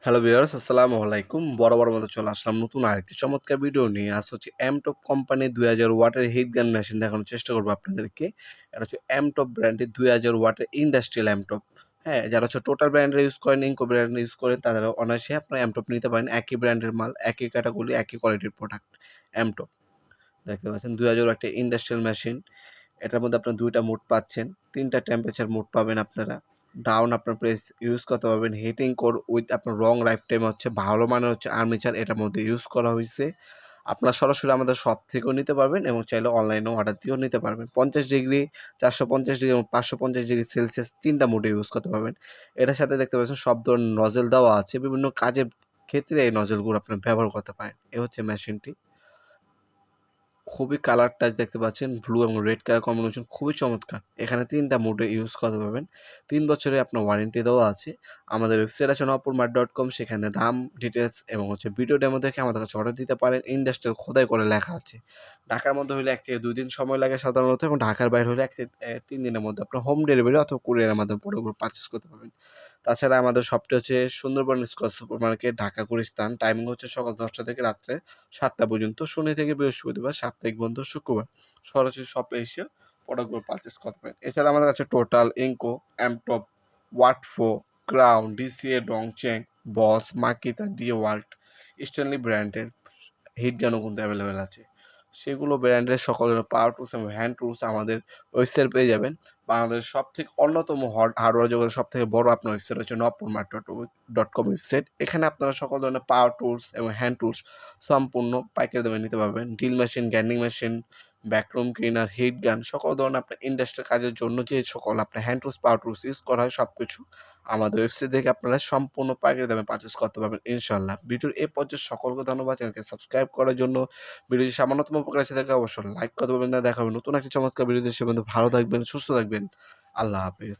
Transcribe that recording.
Hello viewers, আসসালামু আলাইকুম। বরাবর মতো চলে আসলাম নতুন আরেকটি চমৎকার ভিডিও নিয়ে। আজ হচ্ছে এমটপ কোম্পানির 2000 ওয়াটের হিট গান মেশিন দেখানোর চেষ্টা করবো আপনাদেরকে। এটা হচ্ছে এমটপ ব্র্যান্ডের 2000 ওয়াটের ইন্ডাস্ট্রিয়াল এমটপ। হ্যাঁ, যারা হচ্ছে টোটাল ব্র্যান্ডের ইউজ করেন, ইনকো ব্র্যান্ডের ইউজ করেন, তারা অনায়াসে আপনারা এমটপ নিতে পারেন। একই ব্র্যান্ডের মাল, একই ক্যাটাগরি, একই কোয়ালিটির প্রোডাক্ট এমটপ। দেখতে পাচ্ছেন 2000 ওয়াটের ইন্ডাস্ট্রিয়াল মেশিন। এটার মধ্যে আপনার ২ টা মোড পাচ্ছেন, ৩ টা টেম্পারেচার মোড পাবেন আপনারা। ডাউন আপনার প্রেস ইউজ করতে পারবেন। হিটিং কোর উইথ আপনার লং লাইফ টাইম হচ্ছে ভালো মানের হচ্ছে আর্মেচার এটার মধ্যে ইউজ করা হইছে। আপনারা সরাসরি আমাদের শপ থেকেও নিতে পারবেন এবং চাইলে অনলাইনেও অর্ডার দিয়েও নিতে পারবেন। ৫০ ডিগ্রি, ৪৫০ ডিগ্রি এবং ৫৫০ ডিগ্রি সেলসিয়াস ৩ টা মোডে ইউজ করতে পারবেন। এটার সাথে দেখতে পাচ্ছেন সব ধরনের নজেল দেওয়া আছে। বিভিন্ন কাজের ক্ষেত্রে এই নজেলগুলো আপনারা ব্যবহার করতে পারেন। এ হচ্ছে মেশিনটি। খুবই কালারটা দেখতে পাচ্ছেন ব্লু এবং রেড কালার কম্বিনেশন খুবই চমৎকার। এখানে ৩ টা মোডে ইউজ করতে পারবেন। ৩ বছরের আপনার ওয়ারেন্টি দেওয়া আছে। আমাদের ওয়েবসাইট আছে নপুরমার্ট.com, সেখানে দাম, ডিটেইলস এবং হচ্ছে ভিডিও ডেমো দেখে আমাদের কাছে অর্ডার দিতে পারেন। ইন্ডাস্ট্রিয়াল খোদাই করে লেখা আছে। ঢাকার মধ্যে হইলে ১ থেকে ২ দিন সময় লাগে সাধারণত, এবং ঢাকার বাইরে হলে ১ থেকে ৩ দিনের মধ্যে আপনার হোম ডেলিভারি অথবা কুরিয়ারের মাধ্যমে প্রোডাক্টগুলো পারচেজ করতে পারবেন। তাছাড়া আমাদের শপটি হচ্ছে Sundarban square super market, Dhaka Gulistan. Timing হচ্ছে সকাল ১০টা থেকে রাত্রে ৭টা পর্যন্ত। শনি থেকে বৃহস্পতিবার, সাপ্তাহিক বন্ধ শুক্রবার। সরাসরি শপে এসে প্রোডাক্টগুলো পারচেজ করতে পারেন। এছাড়া আমাদের কাছে টোটাল, ইনকো, এমটপ, ওয়াটফো, ক্রাউন, ডিসিএ, ডংচেং, বস, মাকিতা, ডিওয়াল্ট, স্ট্যানলি ব্র্যান্ডের হিট গানও কিন্তু অ্যাভেলেবেল আছে। সেগুলো ব্র্যান্ডের সকল ধরনের পাওয়ার টুলস এবং হ্যান্ড টুলস আমাদের ওয়েবসাইট পেয়ে যাবেন। বাংলাদেশের সবথেকে অন্যতম হার্ডওয়্যার জগতের সবথেকে বড় আপনার ওয়েবসাইট হচ্ছে নপুরমার্ট.com ওয়েবসাইট। এখানে আপনারা সকল ধরনের পাওয়ার টুলস এবং হ্যান্ড টুলস সম্পূর্ণ পাইকারি দামে নিতে পারবেন। Drill machine, grinding machine, vacuum cleaner, heat gun, সকল ধরনের আপনার ইন্ডাস্ট্রিয়াল কাজের জন্য যে সকল আপনার হ্যান্ড টুলস, পাওয়ার টুলস ইউজ করা হয়, সবকিছু আমাদের ওয়েবসাইট থেকে আপনারা সম্পূর্ণ পাইকারি দামে পারচেজ করতে পারবেন ইনশাআল্লাহ। ভিডিওর এই পর্যায়ে সকলকে ধন্যবাদ। চ্যানেলকে সাবস্ক্রাইব করার জন্য। ভিডিওটি সামান্যতম উপকার এসে থাকে অবশ্যই লাইক করতে পারবেন না। দেখা হবে নতুন একটি চমৎকার ভিডিওতে। সে পর্যন্ত ভালো থাকবেন, সুস্থ থাকবেন। আল্লাহ হাফেজ।